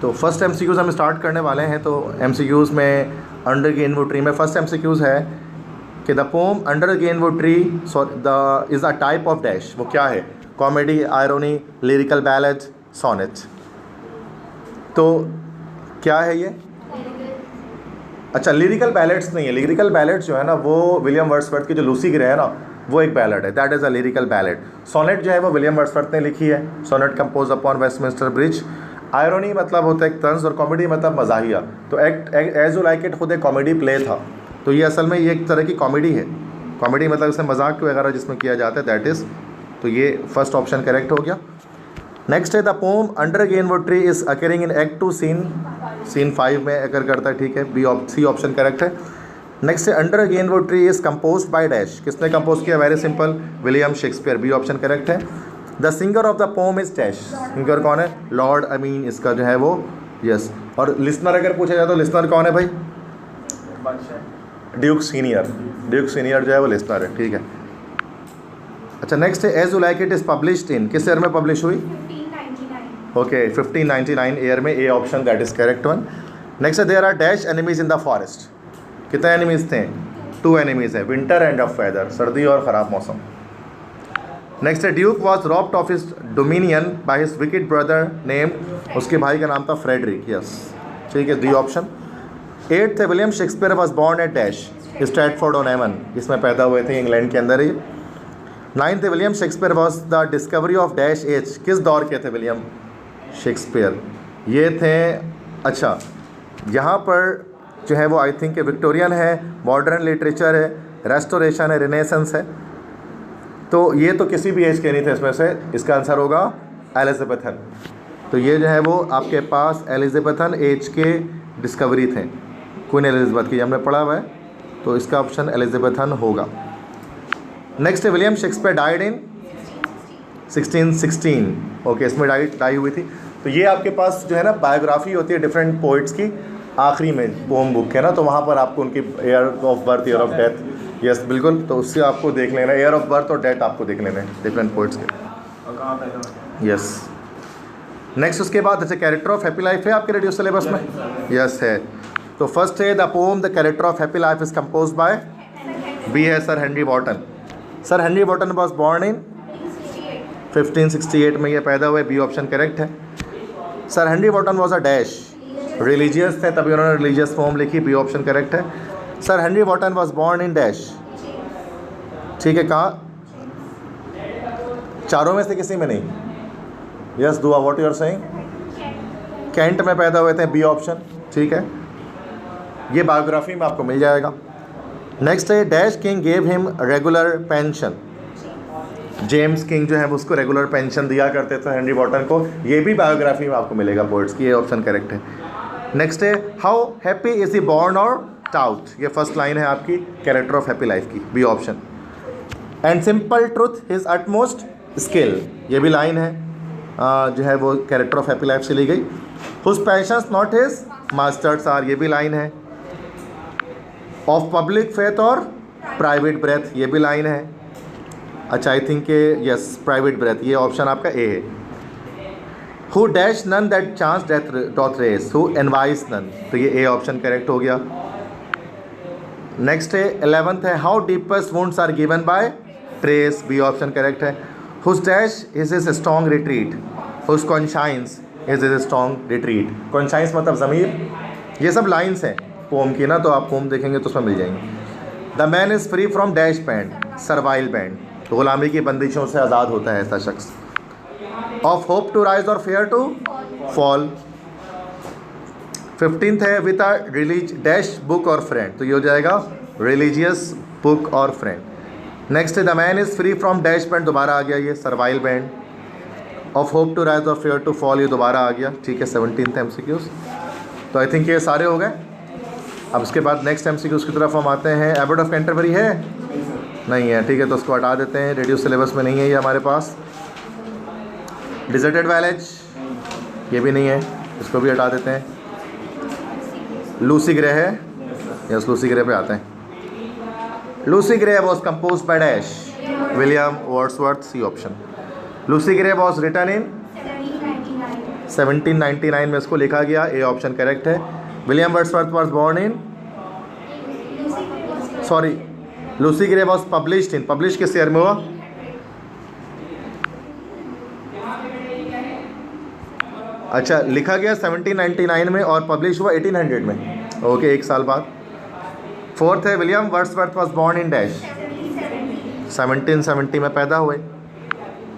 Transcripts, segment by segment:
तो first MCQs हम start करने वाले हैं। तो एमसीक्यूज़ में अंडर गेन वो ट्री में फर्स्ट एमसीक्यूज़ है कि the poem under greenwood tree the is a type of dash. वो क्या है? Comedy, irony, lyrical ballad, sonnet. तो क्या है ये? अच्छा, लिरिकल बैलेड्स नहीं है। लिरिकल बैलेड्स जो है ना वो विलियम वर्ड्सवर्थ की जो लूसी ग्रे है ना वो एक बैलेड है, that is a lyrical ballad. Sonnet जो है वो विलियम वर्ड्सवर्थ ने लिखी है, sonnet compose upon Westminster Bridge. Irony मतलब होता है एक तंज और कॉमेडी मतलब मजाहिया। तो act as you like it खुद एक कॉमेडी प्ले था, तो ये असल में ये एक तरह की कॉमेडी है। कॉमेडी मतलब इसमें मजाक वगैरह जिसमें किया जाता है, दैट इज़। तो ये फर्स्ट ऑप्शन करेक्ट हो गया। नेक्स्ट है the poem under greenwood tree is occurring in act 2 scene 5 में अकर करता है, ठीक है, सी ऑप्शन करेक्ट है। नेक्स्ट है under greenwood tree is compose by dash. किसने कंपोज किया? Very simple, William Shakespeare, B option correct है। The singer of the poem is dash. Singer कौन है? लॉर्ड अमीन इसका जो है वो, यस। और लिसनर अगर पूछा जाए तो लिसनर कौन है भाई? Duke senior. ड्यूक सीनियर जो है वो लिसनर है, ठीक है। अच्छा, नेक्स्ट है as you like it is published in, किस ईयर में पब्लिश हुई? 1599। ओके, 1599 ईयर में, A option that is correct one. Next है there are dash enemies in the forest. कितने एनिमीज थे? 2 एनिमीज हैं, विंटर एंड ऑफ वेदर, सर्दी और ख़राब मौसम। नेक्स्ट है Duke was robbed of his dominion by his wicked brother named, उसके भाई का नाम था फ्रेडरिक, यस, ठीक है, डी ऑप्शन। 8th है William Shakespeare was born at dash, Stratford on Avon, इसमें पैदा हुए थे, इंग्लैंड के अंदर ही। 9th है William Shakespeare was the discovery of dash age, किस दौर के थे विलियम शेक्सपियर? ये थे, अच्छा, यहाँ पर जो है वो आई थिंक विक्टोरियन है, मॉडर्न लिटरेचर है, रेस्टोरेशन है, रिनेसेंस है। तो ये तो किसी भी एज के नहीं थे इसमें से, इसका आंसर होगा एलिजाबेथन। तो ये जो है वो आपके पास एलिजाबेथन एज के डिस्कवरी थे, क्वीन एलिजाबेथ की, हमने पढ़ा हुआ है, तो इसका ऑप्शन एलिजाबेथन होगा। नेक्स्ट है William Shakespeare died in 1616, okay, इसमें डाई हुई थी। तो ये आपके पास जो है ना बायोग्राफी होती है डिफरेंट पोइट्स की, आखिरी में पोम बुक है ना, तो वहाँ पर आपको उनकी year of birth, year of death, yes बिल्कुल, तो उससे आपको देख लेना, ईयर ऑफ बर्थ और डेथ आपको देख लेना है डिफरेंट पोइट्स के, यस। नेक्स्ट उसके बाद अच्छा, कैरेक्टर ऑफ हैप्पी लाइफ है आपके रेडियो सिलेबस में, यस है। तो फर्स्ट है the poem the character of happy life is compose by, B है Sir Henry Wotton. Sir Henry Wotton was born in 1568 में ये पैदा हुए, बी ऑप्शन करेक्ट है। Sir Henry Wotton was a dash, religious थे तभी उन्होंने रिलीजियस फॉर्म लिखी, बी ऑप्शन करेक्ट है। Sir Henry Wotton was born in dash, ठीक है, कहाँ? चारों में से किसी में नहीं, yes Dua, what you are saying? Kent में पैदा हुए थे, बी ऑप्शन, ठीक है, ये बायोग्राफी में आपको मिल जाएगा। नेक्स्ट है dash king gave him regular pension. James king जो है वो उसको रेगुलर पेंशन दिया करते थे हेनरी वॉटन को, ये भी बायोग्राफी में आपको मिलेगा पोइट्स की, ये ऑप्शन करेक्ट है। नेक्स्ट है how happy is he born और टाउट, ये फर्स्ट लाइन है आपकी कैरेक्टर ऑफ हैप्पी लाइफ की, B option. And simple truth his utmost skill, ये भी लाइन है जो है वो कैरेक्टर ऑफ हैप्पी लाइफ से ली गई। Whose passions not his masters are, ये भी लाइन है। ऑफ पब्लिक फेथ और प्राइवेट ब्रेथ, ये भी लाइन है। अच्छा, I think yes private breath, ये ऑप्शन आपका ए है। Who dash none that chance death doth raise, who envies none, तो ये ए ऑप्शन करेक्ट हो गया। नेक्स्ट है 11th है how deepest wounds are given by trace, B option correct है। Whose dash is is strong retreat, whose conscience is is strong retreat, conscience मतलब ज़मीर, ये सब लाइन्स हैं पोम की ना, तो आप पोम देखेंगे तो उसमें मिल जाएंगे। The man is free from dash band, servile band, तो गुलामी की बंदिशों से आज़ाद होता है ऐसा शख्स। ऑफ होप टू राइज और फेयर टू फॉल। 15th है with a release dash book और फ्रेंड, तो ये हो जाएगा रिलीजियस बुक और फ्रेंड। नेक्स्ट है the man is free from dash band, दोबारा आ गया ये servile band. Of hope to rise और फेयर टू फॉल, ये दोबारा आ गया, ठीक है, 17th MCQs। तो आई थिंक ये सारे हो गए। अब इसके बाद नेक्स्ट MCQs की तरफ हम आते हैं। एबट ऑफ कैंटरबरी है? नहीं है, ठीक है, तो उसको हटा देते हैं, रेडियो सिलेबस में नहीं है ये हमारे पास। डिजर्टेड वैलेज, ये भी नहीं है, इसको भी हटा देते हैं। लूसी ग्रे है, यस लूसी ग्रे पे आते हैं। Lucy Gray was compose by dash, William Wordsworth, C option. Lucy Gray was written in 1799 में इसको लिखा गया, ए ऑप्शन करेक्ट है। William Wordsworth was born in, sorry, Lucy Gray was published in, publish किस year में हुआ? अच्छा, लिखा गया 1799 में और पब्लिश हुआ 1800 में। ओके, एक साल बाद। फोर्थ है William Wordsworth was born in dash, 1770 में पैदा हुए।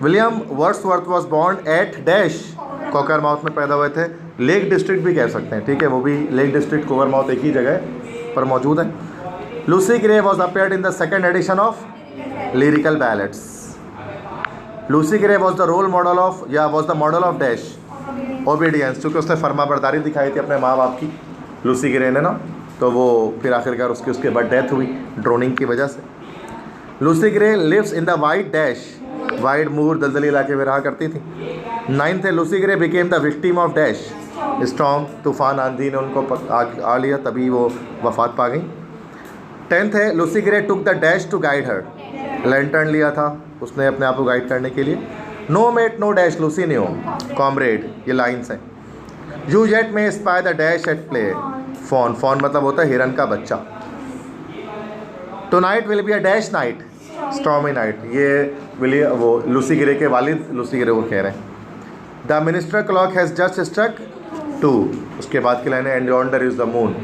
William Wordsworth was born at dash, Cockermouth में पैदा हुए थे। लेक डिस्ट्रिक्ट भी कह सकते हैं, ठीक है, वो भी लेक डिस्ट्रिक्ट कोकरमाउथ एक ही जगह पर मौजूद है। Lucy Gray was appeared in the second edition of lyrical ballads. Lucy Gray was the role model of, या was the model of dash, obedience, क्योंकि उसने फर्माबरदारी दिखाई थी अपने माँ बाप की, लूसी ग्रे ने ना, तो वो फिर आखिरकार उसके बाद डेथ हुई ड्रोनिंग की वजह से। Lucy Gray lives in the white dash, white moor दलदली इलाके में रहा करती थी। 9th है Lucy Gray became the victim of dash, storm, तूफान आंधी ने उनको आ लिया, तभी वो वफात पा गई। 10th है Lucy Gray took the dash to guide her, lantern लिया था उसने अपने आप को गाइड करने के लिए। No mate no dash Lucy knew comrade, ये लाइन्स हैं। You yet may spy the dash at play, fawn, fawn मतलब होता है हिरन का बच्चा। Tonight will be a dash night, stormy night, ये वो लूसी ग्रे के वालिद लूसी ग्रे वो कह रहे हैं। The minster clock has just struck 2, उसके बाद की लाइन है and yonder is the moon.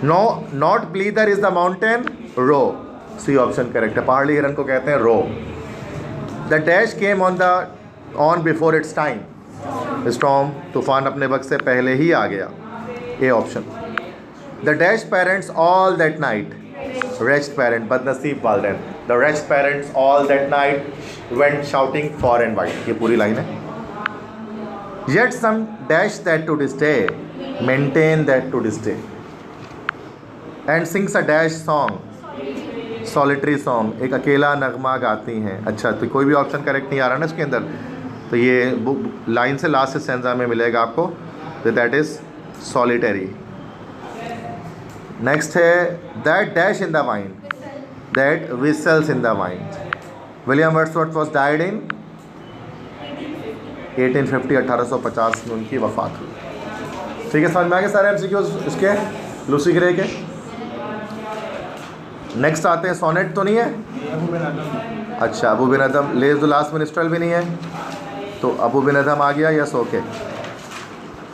No not blither is the mountain roe, C option correct है, पहाड़ी हिरन को कहते हैं roe. The dash came on before its time, storm, तूफान अपने वक्त से पहले ही आ गया, A option. The dash parents all that night, rest parent, बदनसीब वालदैन, the rest parents all that night went shouting far and wide, ये पूरी लाइन है। Yet some dash that to this day, maintain that to this day, and sings a dash song, solitary song, एक अकेला नगमा गाती हैं। अच्छा, तो कोई भी ऑप्शन करेक्ट नहीं आ रहा ना इसके अंदर, तो ये लाइन से लास्ट स्टैंजा में मिलेगा आपको, तो दैट इज़ सॉलिटरी। नेक्स्ट है that dash in the wine, that whistles in the wine. William Wordsworth was died इन 1850, 1850 में उनकी वफात हुई। ठीक है, समझ में आ गए सारे एमसीक्यूज इसके लूसी ग्रे के। नेक्स्ट आते हैं, सोनेट तो नहीं है, अच्छा, Abou Ben Adhem, lays the last minstrel भी नहीं है, तो अबू बिन अदम आ गया, yes okay.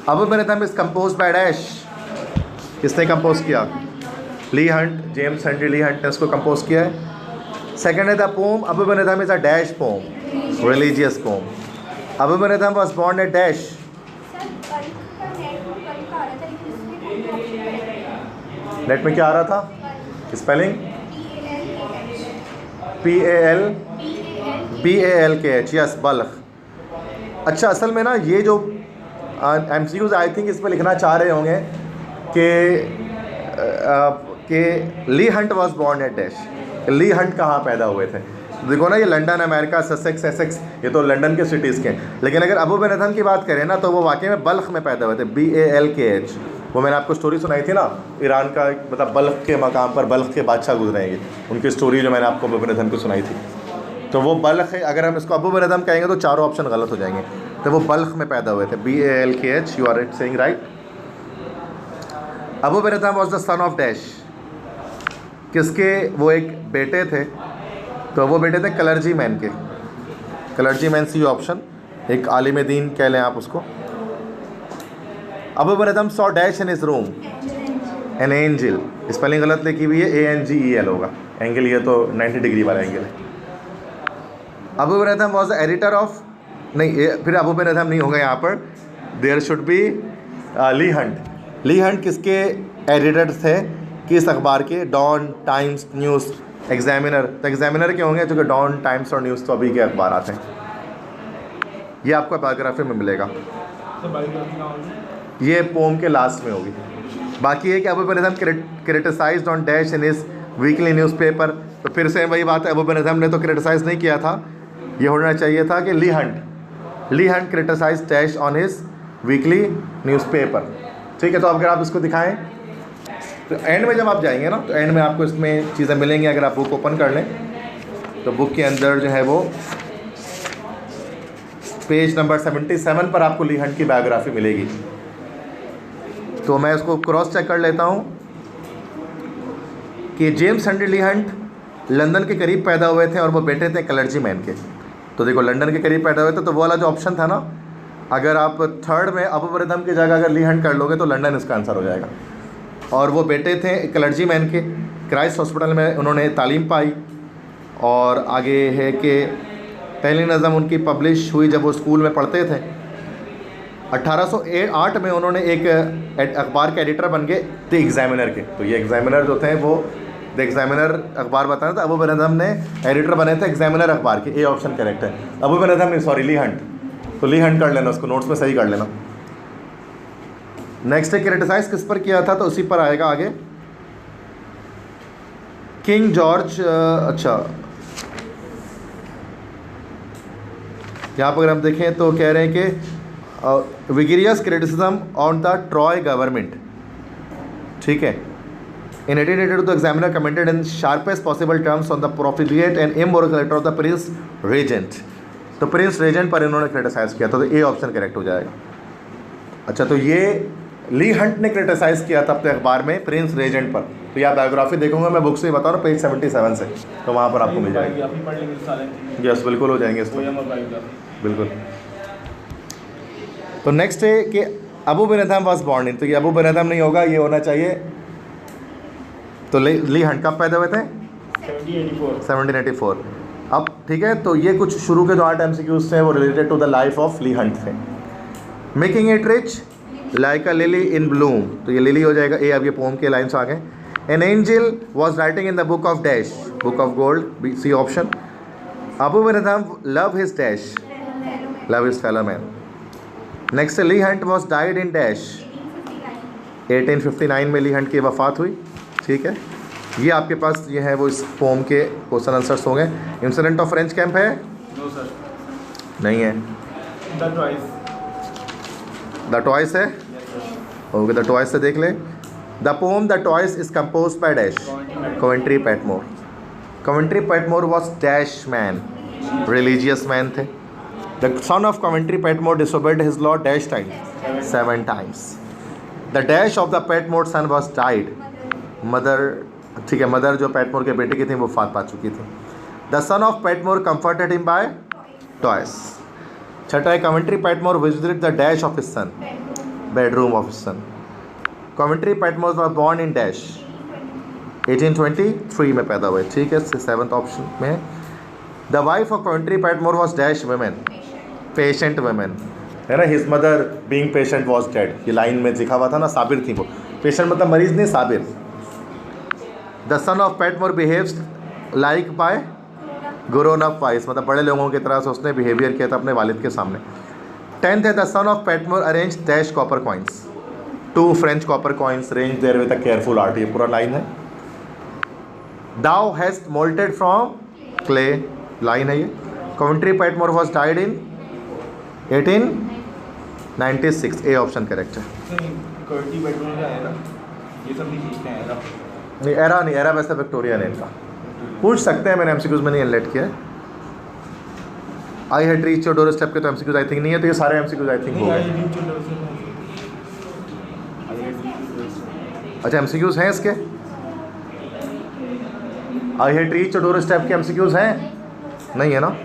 Abou Ben Adhem is compose by dash, किसने कंपोज किया? Leigh Hunt, James Henry Leigh Hunt ने इसको कंपोज किया है। सेकेंड है the poem Abou Ben Adhem is a dash poem, religious poem. Abou Ben Adhem was born at dash, net में क्या आ रहा था स्पेलिंग? PALBALKH, yes, Balkh. अच्छा, असल में ना ये जो MCQs आई थिंक इस पर लिखना चाह रहे होंगे कि Leigh Hunt was born at dash, Leigh Hunt कहाँ पैदा हुए थे। देखो ना, ये लंदन, अमेरिका, ससेक्स, एसेक्स, ये तो लंदन के सिटीज़ के हैं, लेकिन अगर अबू बिन अदम की बात करें ना तो वो वाकई में बल्ख में पैदा हुए थे, BALKH। वो मैंने आपको स्टोरी सुनाई थी ना, ईरान का, मतलब बल्ख के मकाम पर बल्ख के बादशाह गुजरेंगे, उनकी स्टोरी जो मैंने आपको अबू बिन अदम को सुनाई थी, तो वो बल्ख है। अगर हम इसको अबू बिन अदम कहेंगे तो चारों ऑप्शन गलत हो जाएंगे, तो वो बल्ख में पैदा हुए थे, BALKH, you are saying right. Abou Ben Adhem was the son of dash, किसके? वो एक बेटे थे, तो वो बेटे थे क्लर्जी मैन के, क्लर्जी मैन, सी ऑप्शन, एक आलिम दीन कह लें आप उसको। Abou Ben Adhem saw dash in his room, an angel, spelling गलत लिखी हुई है, ANGEL होगा, एंगल ये तो 90 डिग्री वाला एंगल है। Abou Ben Adhem was the editor of, नहीं, फिर अबू बिन अदम नहीं होगा यहाँ पर, there should be Leigh Hunt. Leigh Hunt किसके एडिटर थे, किस अखबार के? Dawn, Times, News, Examiner. तो एग्जामिनर के होंगे, जो कि डॉन, टाइम्स और न्यूज़ तो अभी के अखबार आते हैं। ये आपको बायोग्राफी में मिलेगा, ये पोम के लास्ट में होगी। बाकी है कि Abou Ben Adhem criticised on dash in his weekly newspaper, तो फिर से वही बात है, अबू बिन अदम ने तो क्रिटिसाइज़ नहीं किया था, ये होना चाहिए था कि Leigh Hunt criticise dash on his weekly newspaper. ठीक है, तो अगर आप इसको दिखाएं तो एंड में जब आप जाएंगे ना, तो एंड में आपको इसमें चीज़ें मिलेंगी। अगर आप बुक ओपन कर लें तो बुक के अंदर जो है वो पेज नंबर 77 पर आपको ली हंट की बायोग्राफी मिलेगी। तो मैं इसको क्रॉस चेक कर लेता हूँ कि James Henry Leigh Hunt London के करीब पैदा हुए थे और वो बेटे थे क्लर्जीमैन के। तो देखो लंदन के करीब पैदा हुए थे, तो वो वाला जो ऑप्शन था ना, अगर आप थर्ड में अबू बरदम की जगह अगर ली हंट कर लोगे तो लंदन इसका आंसर हो जाएगा। और वो बेटे थे क्लर्जीमैन के, क्राइस्ट हॉस्पिटल में उन्होंने तालीम पाई। और आगे है कि पहली नज़म उनकी पब्लिश हुई जब वो स्कूल में पढ़ते थे। 1808 में उन्होंने एक अखबार के एडिटर बन गए द एग्जामिनर के। तो ये एग्जामिनर जो थे वो द एग्जामिनर अखबार बताया था, अबू बरदम ने एडिटर बने थे एग्जामिनर अखबार के। ए ऑप्शन करेक्ट है। अबू बरदम नहीं, सॉरी, ली हंट। तो ली हंट कर लेना, उसको नोट्स में सही कर लेना। नेक्स्ट है क्रिटिसाइज किस पर किया था, तो उसी पर आएगा आगे। किंग जॉर्ज, अच्छा यहाँ पर अगर हम देखें तो कह रहे हैं कि vigorous criticism on the Tory government, ठीक है। In 1882 the Examiner commented in sharpest possible terms on the profligate and immoral character of the Prince Regent. तो प्रिंस रेजेंट पर इन्होंने क्रिटिसाइज़ किया था, तो ए ऑप्शन करेक्ट हो जाएगा। अच्छा, तो ये ली हंट ने क्रिटिसाइज़ किया था अपने अखबार में प्रिंस रेजेंट पर। तो यह बायोग्राफी देखूंगा मैं बुक से बता रहा हूँ, पेज 77 से, तो वहाँ पर आपको मिल जाएगी। यस, बिल्कुल हो जाएंगे इसको, बिल्कुल। तो नेक्स्ट है कि अबू बरदम वाज बॉर्न इन, तो ये अबू बरदम नहीं होगा, ये होना चाहिए। तो ली हंट कब पैदा हुए थे? 1784। अब ठीक है, तो ये कुछ शुरू के जो 8 MCQs थे वो related to the life of Leigh Hunt थे। Making it rich like a lily in bloom, तो ये लिली हो जाएगा ए। अब ये पोम के लाइन्स आ गए। An angel was writing in the book of dash, book of gold, B C option. Abou Ben Adhem love his dash, love his fellow man. Next Leigh Hunt was died in dash, 1859 में ली Hunt की वफ़ात हुई, ठीक है। ये आपके पास ये है वो इस पोम के क्वेश्चन आंसर्स हो गए। इंसिडेंट ऑफ फ्रेंच कैंप है? नो सर, नहीं है। द टॉइस है? ओके, द टॉइस से देख ले। The poem the Toys is compose by dash, Coventry Patmore. Coventry Patmore was dash man, religious man थे। The son of Coventry Patmore disobeyed his law dash times, 7 times. The dash of the Patmore son was died. Mother, ठीक है, mother जो पैटमोर के बेटे की थी वो फात पा चुकी थी। The son of Patmore comforted him by toys. छठा है Coventry Patmore visited the dash of his son, bedroom of his son. Coventry Patmore was born in dash, 1823 में पैदा हुए, ठीक है, 7th ऑप्शन में है। The wife of Coventry Patmore was dash women, patient women, है ना। His mother being patient was dead, ये लाइन में लिखा हुआ था ना, साबिर थी वो। पेशेंट मतलब मरीज नहीं, साबिर। The son of Patmore behaves like by grown up wise, मतलब बड़े लोगों की तरह से उसने बिहेवियर किया था अपने वालिद के सामने। 10th है the son of Patmore arrange dash copper coins, 2 French copper coins range there with a careful art, ये पूरा लाइन है। Thou has moulded from clay, line है ये। Coventry Patmore was died in 1896, A option correct है। नहीं, era नहीं, era वैसे Victoria ने इनका पूछ सकते हैं, मैंने MCQs में नहीं इनलेट किया है। I had reach your door step के तो MCQs आई थिंक नहीं है, तो ये सारे MCQs आई थिंक हो गए। अच्छा, MCQs हैं इसके? I had reach your door step के MCQs हैं? नहीं है ना।